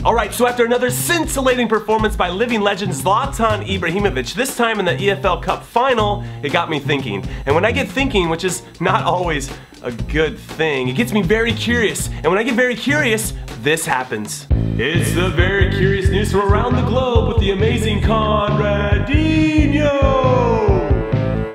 Alright, so after another scintillating performance by living legend Zlatan Ibrahimovic, this time in the EFL Cup final, it got me thinking. And when I get thinking, which is not always a good thing, it gets me very curious. And when I get very curious, this happens. It's the very curious news from around the globe with the amazing Conradinho!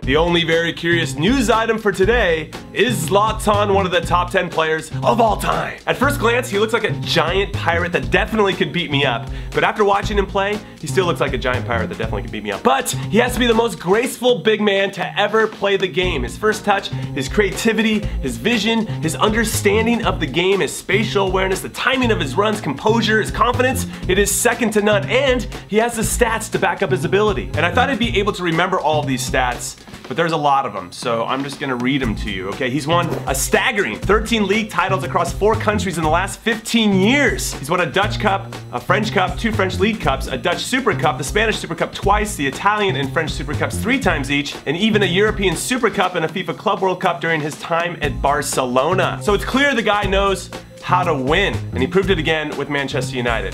The only very curious news item for today is Zlatan one of the top 10 players of all time. At first glance, he looks like a giant pirate that definitely could beat me up. But after watching him play, he still looks like a giant pirate that definitely could beat me up. But he has to be the most graceful big man to ever play the game. His first touch, his creativity, his vision, his understanding of the game, his spatial awareness, the timing of his runs, composure, his confidence, it is second to none. And he has the stats to back up his ability. And I thought I'd be able to remember all of these stats, but there's a lot of them, so I'm just gonna read them to you, okay? He's won a staggering 13 league titles across 4 countries in the last 15 years. He's won a Dutch Cup, a French Cup, 2 French League Cups, a Dutch Super Cup, the Spanish Super Cup twice, the Italian and French Super Cups 3 times each, and even a European Super Cup and a FIFA Club World Cup during his time at Barcelona. So it's clear the guy knows how to win, and he proved it again with Manchester United.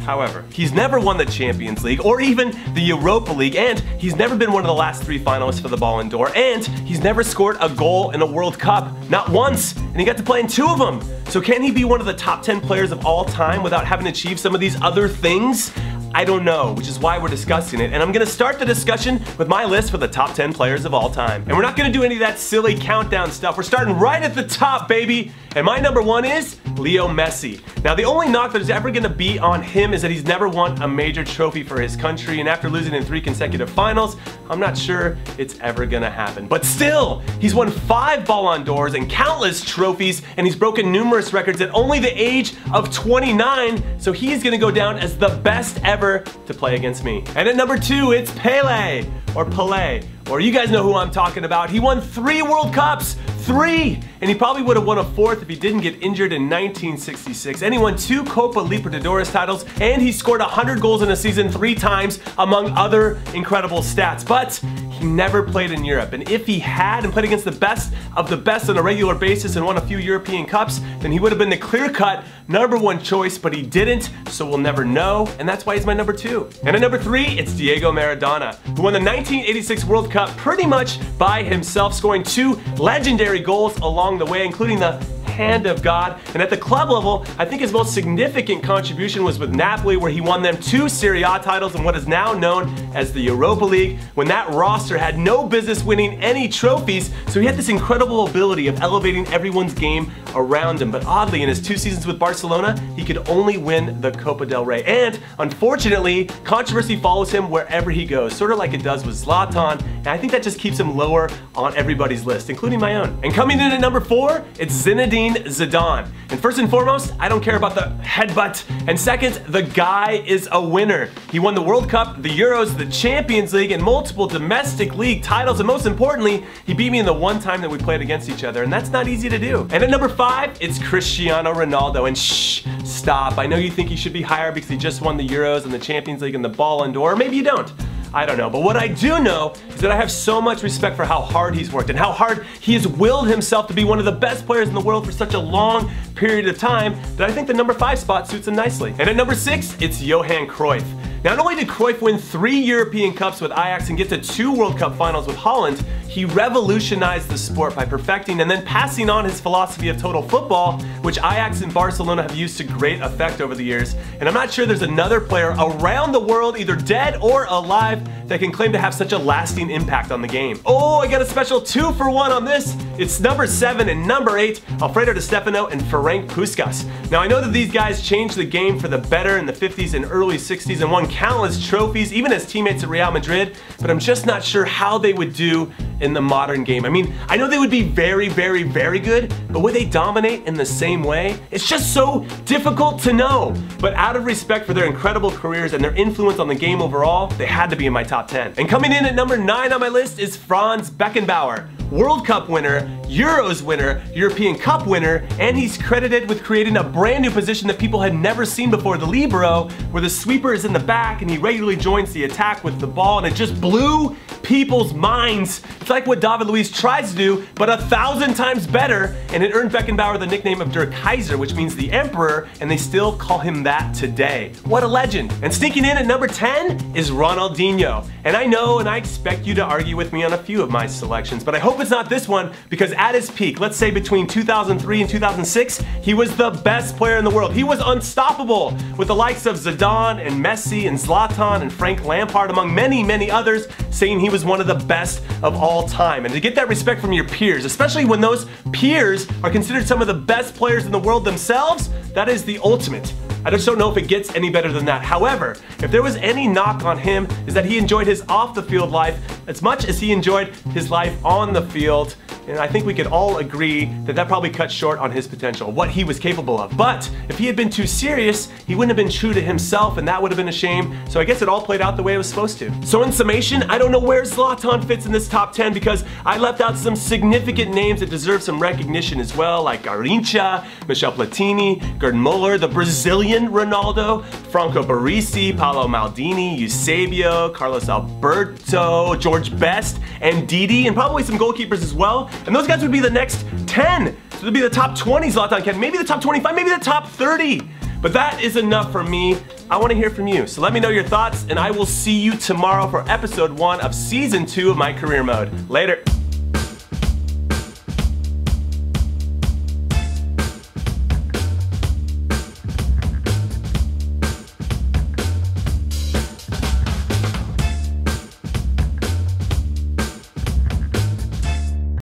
However, he's never won the Champions League or even the Europa League, and he's never been one of the last 3 finalists for the Ballon d'Or, and he's never scored a goal in a World Cup, not once, and he got to play in 2 of them. So can he be one of the top 10 players of all time without having achieved some of these other things? I don't know, which is why we're discussing it, and I'm gonna start the discussion with my list for the top 10 players of all time. And we're not gonna do any of that silly countdown stuff. We're starting right at the top, baby. And my number 1 is Leo Messi. Now, the only knock that is ever gonna be on him is that he's never won a major trophy for his country, and after losing in 3 consecutive finals, I'm not sure it's ever gonna happen. But still, he's won 5 Ballon d'Ors and countless trophies, and he's broken numerous records at only the age of 29, so he's gonna go down as the best ever to play against me. And at number 2, it's Pele, or you guys know who I'm talking about. He won 3 World Cups, 3! And he probably would have won a 4th if he didn't get injured in 1966. And he won 2 Copa Libertadores titles, and he scored 100 goals in a season 3 times, among other incredible stats. But he never played in Europe, and if he had and played against the best of the best on a regular basis and won a few European Cups, then he would have been the clear-cut number 1 choice, but he didn't, so we'll never know, and that's why he's my number 2. And at number 3, it's Diego Maradona, who won the 1986 World Cup pretty much by himself, scoring 2 legendary goals along the way, including the hand of God. And at the club level, I think his most significant contribution was with Napoli, where he won them 2 Serie A titles in what is now known as the Europa League, when that roster had no business winning any trophies, so he had this incredible ability of elevating everyone's game around him. But oddly, in his 2 seasons with Barcelona, he could only win the Copa del Rey. And unfortunately, controversy follows him wherever he goes, sort of like it does with Zlatan, and I think that just keeps him lower on everybody's list, including my own. And coming in at number 4, it's Zinedine Zidane. And first and foremost, I don't care about the headbutt. And second, the guy is a winner. He won the World Cup, the Euros, the Champions League, and multiple domestic league titles. And most importantly, he beat me in the one time that we played against each other. And that's not easy to do. And at number 5, it's Cristiano Ronaldo. And shh, stop. I know you think he should be higher because he just won the Euros and the Champions League and the Ballon d'Or. Or maybe you don't. I don't know, but what I do know is that I have so much respect for how hard he's worked and how hard he has willed himself to be one of the best players in the world for such a long period of time that I think the number 5 spot suits him nicely. And at number 6, it's Johan Cruyff. Not only did Cruyff win 3 European Cups with Ajax and get to 2 World Cup finals with Holland, he revolutionized the sport by perfecting and then passing on his philosophy of total football, which Ajax and Barcelona have used to great effect over the years. And I'm not sure there's another player around the world, either dead or alive, that can claim to have such a lasting impact on the game. Oh, I got a special 2 for 1 on this. It's number 7 and number 8, Alfredo Di Stefano and Ferenc Puskas. Now I know that these guys changed the game for the better in the 50s and early 60s and won countless trophies, even as teammates at Real Madrid, but I'm just not sure how they would do in the modern game. I mean, I know they would be very, very, very good, but would they dominate in the same way? It's just so difficult to know. But out of respect for their incredible careers and their influence on the game overall, they had to be in my top 10. And coming in at number 9 on my list is Franz Beckenbauer. World Cup winner, Euros winner, European Cup winner, and he's credited with creating a brand new position that people had never seen before, the libero, where the sweeper is in the back and he regularly joins the attack with the ball, and it just blew people's minds. It's like what David Luiz tries to do, but 1,000 times better, and it earned Beckenbauer the nickname of Der Kaiser, which means the Emperor, and they still call him that today. What a legend. And sneaking in at number 10 is Ronaldinho. And I know, and I expect you to argue with me on a few of my selections, but I hope it's not this one, because at his peak, let's say between 2003 and 2006, he was the best player in the world. He was unstoppable, with the likes of Zlatan and Messi and Zlatan and Frank Lampard, among many, many others, saying he was one of the best of all time. And to get that respect from your peers, especially when those peers are considered some of the best players in the world themselves, that is the ultimate. I just don't know if it gets any better than that. However, if there was any knock on him, is that he enjoyed his off-the-field life as much as he enjoyed his life on the field. And I think we could all agree that that probably cut short on his potential, what he was capable of. But if he had been too serious, he wouldn't have been true to himself, and that would have been a shame. So I guess it all played out the way it was supposed to. So in summation, I don't know where Zlatan fits in this top 10, because I left out some significant names that deserve some recognition as well, like Garrincha, Michel Platini, Gerd Muller, the Brazilian Ronaldo, Franco Baresi, Paolo Maldini, Eusebio, Carlos Alberto, George Best, and Didi, and probably some goalkeepers as well. And those guys would be the next 10. So it'd be the top 20 Zlatan can, maybe the top 25, maybe the top 30. But that is enough for me. I want to hear from you. So let me know your thoughts, and I will see you tomorrow for episode 1 of season 2 of my career mode. Later.